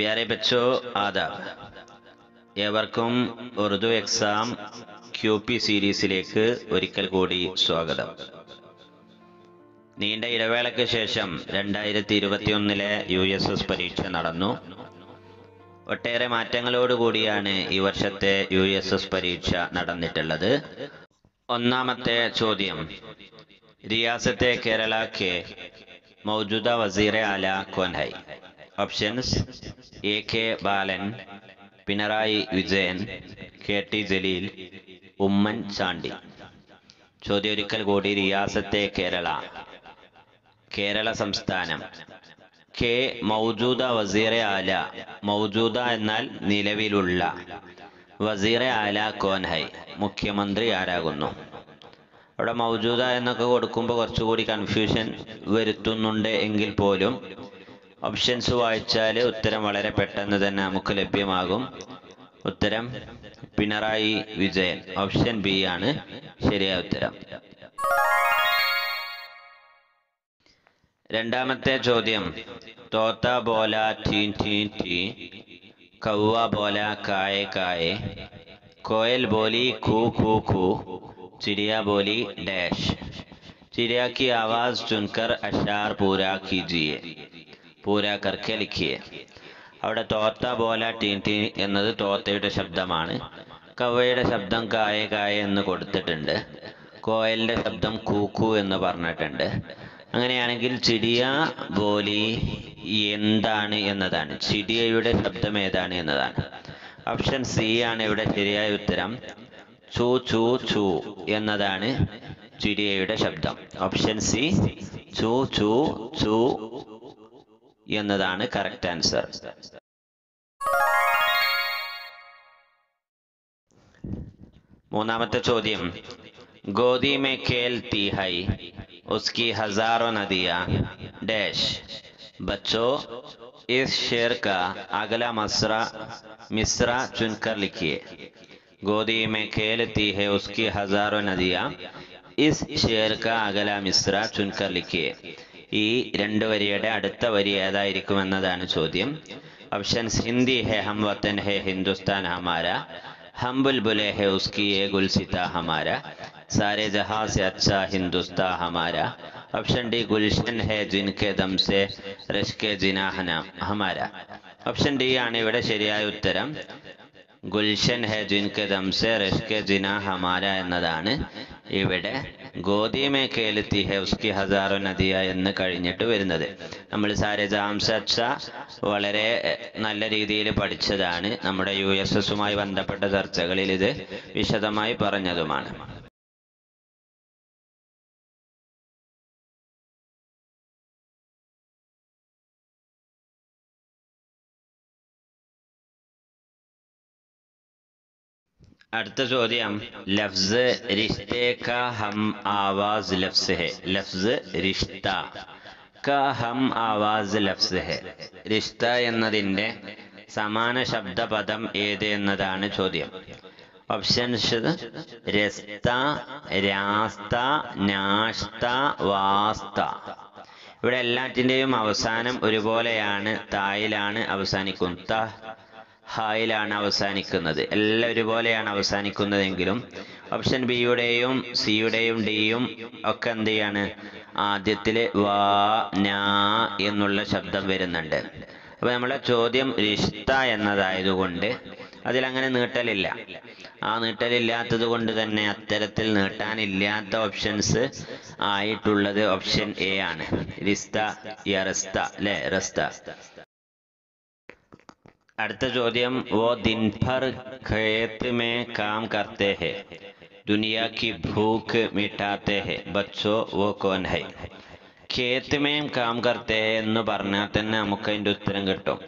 प्यारे बच्चों आदाब ഏവർക്കും ഉറുദു എക്സാം QP സീരീസിലേക്ക് ഒരിക്കൽ കൂടി സ്വാഗതം. നീണ്ട ഇടവേളയ്ക്ക് ശേഷം 2021 USS പരീക്ഷ നടന്നു. ഒട്ടേറെ മാറ്റങ്ങളോടുകൂടിയാണ് ഈ വർഷത്തെ USS പരീക്ഷ നടന്നിട്ടുള്ളത്. ഒന്നാമത്തെ ചോദ്യം, റിയാസത്തെ കേരള के मौजूदा वजीर आला कौन है? ऑप्शंस AK ബാലൻ, പിണറായി വിജയൻ, KT ജലീൽ, ഉമ്മൻ ചാണ്ടി. ചോദ്യം ഒരിക്കൽ കൂടി, റിയാസത്തെ കേരള, കേരള സംസ്ഥാനം. കെ മൗജൂദ വസീറെ ആല, മൗജൂദ എന്നാൽ നിലവിലുള്ള, വസീറെ ആല കോൻ ഹൈ, മുഖ്യമന്ത്രി ആരാകുന്നു. അവിടെ മൗജൂദ എന്നൊക്കെ കൊടുക്കുമ്പോൾ കുറച്ചുകൂടി കൺഫ്യൂഷൻ വരുത്തുന്നുണ്ട് എങ്കിൽ പോലും ഓപ്ഷൻസ് വായിച്ചാൽ ഉത്തരം വളരെ പെട്ടെന്ന് തന്നെ നമുക്ക് ലഭ്യമാകും. ഉത്തരം പിണറായി വിജയൻ. ഓപ്ഷൻ ബി ആണ് ശരിയായ ഉത്തരം. രണ്ടാമത്തെ ചോദ്യം, തോത്ത ബോല ടീ ടീ ടീ, കൗവ ബോല കായെ കായെ, कोयल बोली खू खू खू, चिड़िया बोली डैश. चिड़िया की आवाज चुनकर अशार पूरा कीजिए, पूरा करके लिखिए. അവിടെ തോത്ത ബോല ടീ ടീ എന്നത് തോത്തയുടെ ശബ്ദമാണ്. കവ്വയുടെ ശബ്ദം കായെ കായെ എന്ന് കൊടുത്തിട്ടുണ്ട്. കോയലിന്റെ ശബ്ദം കൂക്കു എന്ന് പറഞ്ഞിട്ടുണ്ട്. അങ്ങനെയാണെങ്കിൽ ചിടിയ ബോലി എന്താണ് എന്നതാണ്, ചിടിയയുടെ ശബ്ദം ഏതാണ് എന്നതാണ്. ഓപ്ഷൻ സി ആണ് ഇവിടെ ശരിയായ ഉത്തരം. ചൂ ചൂ ചൂ എന്നതാണ് ചിടിയയുടെ ശബ്ദം. ഓപ്ഷൻ സി, ചൂ ചൂ ചൂ എന്നതാണ് കറക്റ്റ് ആൻസർ. മൂന്നാമത്തെ ചോദ്യം, ഗോദി മേ ഖേൽത്തി ഹൈ उसकी हजारों नदियां डैश. बच्चों इस शेर का अगला मिसरा चुनकर लिखिए. गोदी में खेलती है उसकी हजारों नदियां. इस शेर का अगला मिसरा चुनकर लिखिए. ഈ രണ്ട് വരിയുടെ അടുത്ത വരി ഏതായിരിക്കുമെന്നതാണ് ചോദ്യം. ഓപ്ഷൻസ് ഹിന്ദി ഹെ ഹം വതൻ ഹെ ഹിന്ദുസ്ഥാൻ ഹമാരാ, हम बुलबुले है उसकी ये गुलसिता हमारा, सारे जहां से अच्छा हिंदुस्तान हमारा. ऑप्शन डी गुलशन है जिनके दम से रश्के जिनाहना हमारा. ഓപ്ഷൻ ഡി ആണ് ഇവിടെ ശരിയായ ഉത്തരം. ഗുൽഷൻ ഹെ ജിൻകെ ദം സെ റഷ്കെ ജിനാ ഹമാര എന്നതാണ് ഇവിടെ ഗോദി മേ കേലത്തി ഹെ ഉസ്കി ഹസാറോ നദിയ എന്ന് കഴിഞ്ഞിട്ട് വരുന്നത്. നമ്മൾ സാരെ ജാം സെ അച്ഛ വളരെ നല്ല രീതിയിൽ പഠിച്ചതാണ്. നമ്മുടെ USSുമായി ബന്ധപ്പെട്ട ചർച്ചകളിൽ ഇത് വിശദമായി പറഞ്ഞതുമാണ്. അടുത്ത ചോദ്യം, ലഫ്സ് റിഷ്തെ കാ ഹം ആവാസ് ലഫ്സ് ഹെ. ലഫ്സ് റിഷ്ത കാ ഹം ആവാസ് ലഫ്സ് ഹെ. റിഷ്ത എന്നതിൻ്റെ സമാന ശബ്ദപദം ഏത് എന്നതാണ് ചോദ്യം. ഓപ്ഷൻസ് രസ്ത, രാസ്ത, നാഷ്ത, വാസ്ത. ഇവിടെ എല്ലാറ്റിൻ്റെയും അവസാനം ഒരുപോലെയാണ്. തായിലാണ് അവസാനിക്കുന്നത്, ഹായിലാണ് അവസാനിക്കുന്നത്. എല്ലാം ഒരുപോലെയാണ് അവസാനിക്കുന്നതെങ്കിലും ഓപ്ഷൻ ബിയുടെയും സിയുടെയും ഡിയും ഒക്കെ എന്ത് ചെയ്യാണ്, ആദ്യത്തില് വാ നാ എന്നുള്ള ശബ്ദം വരുന്നുണ്ട്. അപ്പൊ നമ്മളെ ചോദ്യം റിഷ്ത എന്നതായതുകൊണ്ട് അതിലങ്ങനെ നീട്ടലില്ല. ആ നീട്ടലില്ലാത്തത് കൊണ്ട് തന്നെ അത്തരത്തിൽ നീട്ടാനില്ലാത്ത ഓപ്ഷൻസ് ആയിട്ടുള്ളത് ഓപ്ഷൻ എ ആണ്. റിസ്ത, യറസ്ത അല്ലെ, റസ്ത. അടുത്ത ചോദ്യം, वो दिन भर खेत में काम करते हैं, दुनिया की भूख मिटाते हैं, बच्चों वो कौन है? खेत में काम करते हैं എന്ന് പറഞ്ഞാൽ തന്നെ നമുക്ക് അതിൻ്റെ ഉത്തരം കിട്ടും.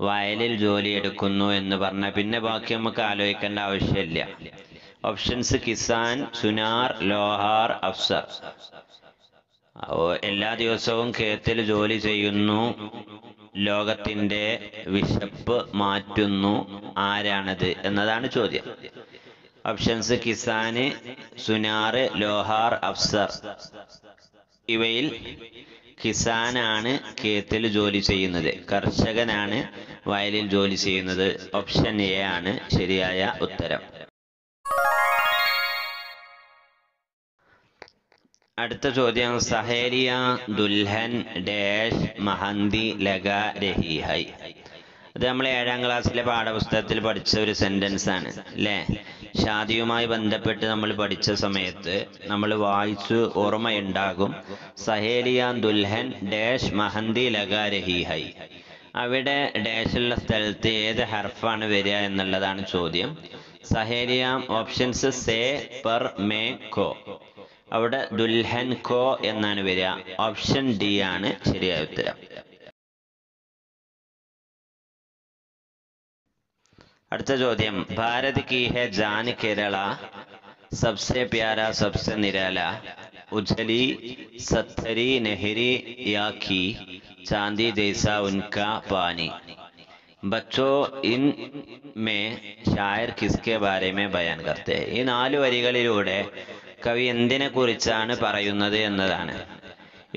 വയലിൽ ജോലി എടുക്കുന്നു എന്ന് പറഞ്ഞാൽ പിന്നെ ബാക്കി നമുക്ക് ആലോചിക്കേണ്ട ആവശ്യമില്ല. ഓപ്ഷൻസ് കിസാൻ, സുനാർ, ലോഹാർ, അഫ്സർ. എല്ലാ ദിവസവും ഖേത്തിൽ ജോലി ചെയ്യുന്നു, ലോകത്തിന്റെ വിശപ്പ് മാറ്റുന്നു, ആരാണത് എന്നതാണ് ചോദ്യം. ഓപ്ഷൻസ് കിസാന്, സുനാർ, ലോഹാർ, അഫ്സർ. ഇവയിൽ കിസാനാണ് ഖേത്തിൽ ജോലി ചെയ്യുന്നത്. കർഷകനാണ് വയലിൽ ജോലി ചെയ്യുന്നത്. ഓപ്ഷൻ എ ആണ് ശരിയായ ഉത്തരം. അടുത്ത ചോദ്യം, സഹേലിയ ദുൽഹൻ ഡാഷ് മഹന്തി ലഗാ രഹി ഹൈ. ഇത് നമ്മൾ 7ാം ക്ലാസ്സിലെ പാഠപുസ്തകത്തിൽ പഠിച്ച ഒരു സെന്റൻസ് ആണ് അല്ലേ? ഷാദിയുമായി ബന്ധപ്പെട്ട് നമ്മൾ പഠിച്ച സമയത്ത് നമ്മൾ വായിച്ചു ഓർമ്മയുണ്ടാകും. സഹേലിയ ദുൽഹൻ ഡാഷ് മഹന്തി ലഗാ രഹി ഹൈ. അവിടെ ഡാഷുള്ള സ്ഥലത്ത് ഏത് ഹർഫാണ് വരിക എന്നുള്ളതാണ് ചോദ്യം. സഹേലിയ ഓപ്ഷൻസ് സേ, പർ, മേ, കോ. അവിടെ ദുൽഹൻ കോ എന്നാണ് വരിക. ഓപ്ഷൻ ഡി ആണ് ശരിയായ ഉത്തരം. അടുത്ത ചോദ്യം, ഭാരത് കി ഹെ ജാൻ കേരള സബ്സെ പ്യാര സബ്സെ നിരാല ഉജ്ജലി സത്തരി നെഹരി या की चांदी जैसा उनका पानी. बच्चों इनमें शायर किसके बारे में बयान करते हैं. ഈ 4 വരികളിലൂടെ കവി എന്തിനെ കുറിച്ചാണ് പറയുന്നത് എന്നതാണ്.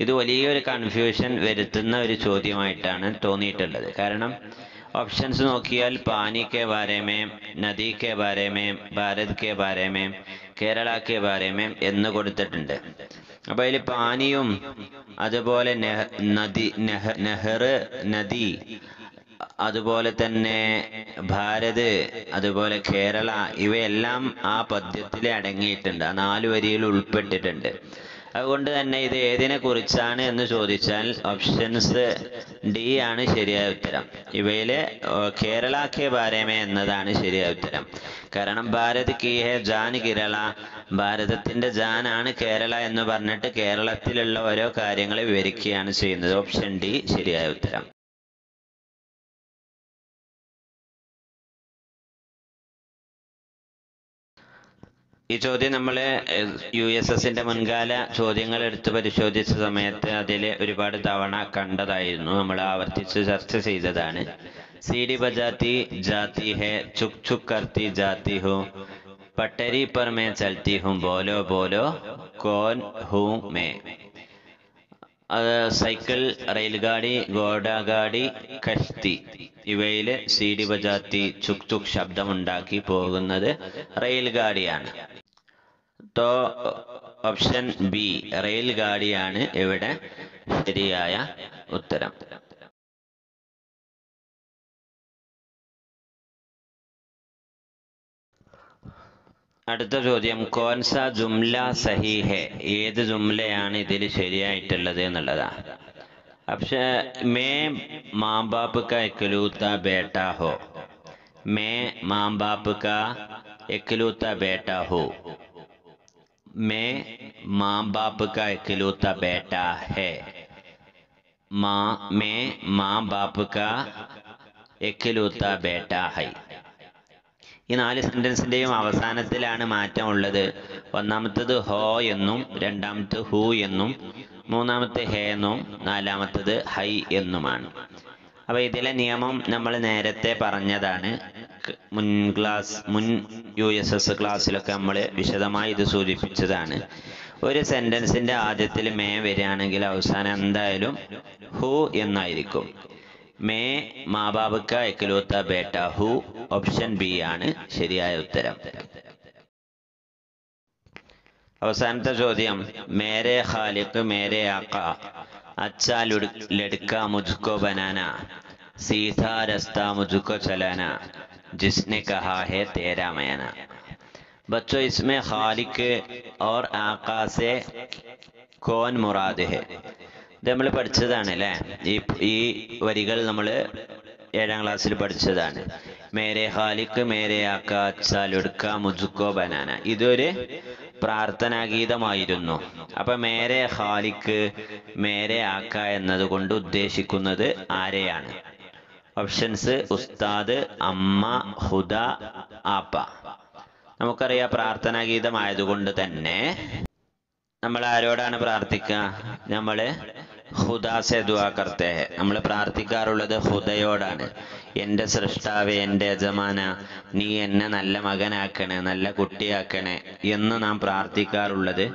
ഇത് വലിയൊരു കൺഫ്യൂഷൻ വരുത്തുന്ന ഒരു ചോദ്യമായിട്ടാണ് തോന്നിയിട്ടുള്ളത്. കാരണം ഓപ്ഷൻസ് നോക്കിയാൽ പാനി കെ ബാരേമേ, നദി കെ ബാരേമേ, ഭാരത് കെ ബാരേമേ, കേരള കെ ബാരേമേ എന്ന് കൊടുത്തിട്ടുണ്ട്. അപ്പൊ അതിൽ പാനിയും അതുപോലെ നെഹർ, നദി, അതുപോലെ തന്നെ ഭാരത്, അതുപോലെ കേരള, ഇവയെല്ലാം ആ പദ്യത്തിൽ അടങ്ങിയിട്ടുണ്ട്. ആ 4 വരിയിൽ ഉൾപ്പെട്ടിട്ടുണ്ട്. അതുകൊണ്ട് തന്നെ ഇത് ഏതിനെ കുറിച്ചാണ് എന്ന് ചോദിച്ചാൽ ഓപ്ഷൻസ് ഡി ആണ് ശരിയായ ഉത്തരം. ഇവയിലെ കേരള കെ ബാരേമേ എന്നതാണ് ശരിയായ ഉത്തരം. കാരണം ഭാരത് കി ഹെ ജാൻ കേരള, ഭാരതത്തിന്റെ ജാനാണ് കേരള എന്ന് പറഞ്ഞിട്ട് കേരളത്തിലുള്ള ഓരോ കാര്യങ്ങളെ വിവരിക്കുകയാണ് ചെയ്യുന്നത്. ഓപ്ഷൻ ഡി ശരിയായ ഉത്തരം. ഈ ചോദ്യം നമ്മൾ USSന്റെ മുൻകാല ചോദ്യങ്ങൾ എടുത്ത് പരിശോധിച്ച സമയത്ത് അതിൽ ഒരുപാട് തവണ കണ്ടതായിരുന്നു. നമ്മൾ ആവർത്തിച്ച് ചർച്ച ചെയ്തതാണ്. सीढ़ी बजाती जाती है, चुक चुक करती जाती हूँ, पटरी पर मैं चलती हूँ, बोलो बोलो कौन हूँ मैं. സൈക്കിൾ, റെയിൽഗാഡി, ഗോഡാഗാഡി, കഷ്തി, ഇവയിൽ സീഡി ബജാത്തി ചുക് ചുക് ശബ്ദമുണ്ടാക്കി പോകുന്നത് റെയിൽഗാഡിയാണ്. तो ഓപ്ഷൻ ബി റെയിൽഗാഡിയാണ് ഇവിടെ ശരിയായ ഉത്തരം. അടുത്ത ചോദ്യം, കോൻസ ജുംല സഹി ഹെ. ഏത് ജുംലയാണ് ഇതിൽ ശരിയായിട്ടുള്ളത് എന്നുള്ളതാണ്. ഓപ്ഷൻ മേ മാം ബാപ്പ് കാ ഇക്ലൂത്ത ബേട്ട ഹോ, മേ മാം ബാപ്പ് കാ ഇക്ലൂത്ത ബേട്ട ഹോ, മേ മാം ബാപ്പ് കാ ഇക്ലൂത്ത ബേട്ട ഹെ, മേ മാം ബാപ്പ് കാ ഇക്ലൂത്ത ബേട്ട ഹൈ. ഈ 4 സെന്റൻസിന്റെയും അവസാനത്തിലാണ് മാറ്റം ഉള്ളത്. ഒന്നാമത്തത് ഹോ എന്നും, രണ്ടാമത്തെ ഹു എന്നും, മൂന്നാമത്തെ ഹേ എന്നും, നാലാമത്തത് ഹൈ എന്നുമാണ്. അപ്പൊ ഇതിലെ നിയമം നമ്മൾ നേരത്തെ പറഞ്ഞതാണ്. മുൻ USS ക്ലാസ്സിലൊക്കെ നമ്മൾ വിശദമായി ഇത് സൂചിപ്പിച്ചതാണ്. ഒരു സെന്റൻസിന്റെ ആദ്യത്തിൽ മേ വരികയാണെങ്കിൽ അവസാനം എന്തായാലും ഹു എന്നായിരിക്കും. മേ മാ ബാബ് കാ ഇക്ലൂത്ത ബേട്ട ഹു. ഓപ്ഷൻ ബി ആണ് ശരിയായ ഉത്തരം. അവസാനത്തെ ചോദ്യം, മേരെ ഖാലിഖ് മേരെ ആഖ അച്ഛാ ലഡ്കാ മുജ്കോ ബനാന സീധാ രസ്താ മുജ്കോ ചലാന जिसने कहा है तेरा मैना. बच्चों इसमें खालिक और आका से कौन मुराद है. ഇത് നമ്മൾ പഠിച്ചതാണ് അല്ലേ? ഈ വരികൾ നമ്മൾ 7ാം ക്ലാസ്സിൽ പഠിച്ചതാണ്. മേരെ ഖാലിഖ് മേരെ ആക്ക അച്ഛാ ലുഡ്ക മുജ്കോ ബനാന. ഇതൊരു പ്രാർത്ഥനാഗീതമായിരുന്നു. അപ്പൊ മേരെ ഖാലിഖ് മേരെ ആക്ക എന്നതുകൊണ്ട് ഉദ്ദേശിക്കുന്നത് ആരെയാണ്? ഓപ്ഷൻസ് ഉസ്താദ്, അമ്മ, ഹുദ, ആപ്പ. നമുക്കറിയാം പ്രാർത്ഥനാഗീതമായതുകൊണ്ട് തന്നെ നമ്മൾ ആരോടാണ് പ്രാർത്ഥിക്കുക? നമ്മൾ ഹുദാസെ ദുആ കർത്തേ ഹെ. നമ്മൾ പ്രാർത്ഥിക്കാറുള്ളത് ഹുദയോടാണ്. എൻ്റെ സൃഷ്ടാവേ, എൻ്റെ യജമാന, നീ എന്നെ നല്ല മകനാക്കണേ, നല്ല കുട്ടിയാക്കണേ എന്ന് നാം പ്രാർത്ഥിക്കാറുള്ളത്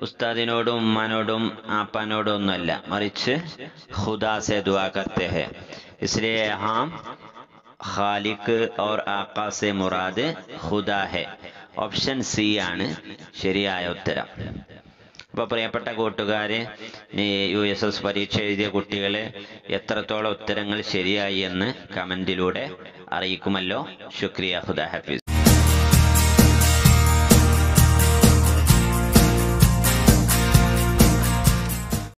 ഉസ്താദിനോടും ഉമ്മാനോടും ആപ്പാനോടും ഒന്നുമല്ല, മറിച്ച് ഹുദാസെ ദുആ കർത്തേ ഹെ. इसलिए यहाँ ഖാലിഖ് और ആഖാ से മുറാദ് ഖുദാ है. ഓപ്ഷൻ സി ആണ് ശരിയായ ഉത്തരം. അപ്പോൾ പ്രിയപ്പെട്ട കൂട്ടുകാരെ, USS പരീക്ഷ എഴുതിയ കുട്ടികളെ എത്രത്തോളം ഉത്തരങ്ങൾ ശരിയായി എന്ന് കമന്റിലൂടെ അറിയിക്കുമല്ലോ. ശുക്രിയ. ഖുദാ ഹഫീസ്.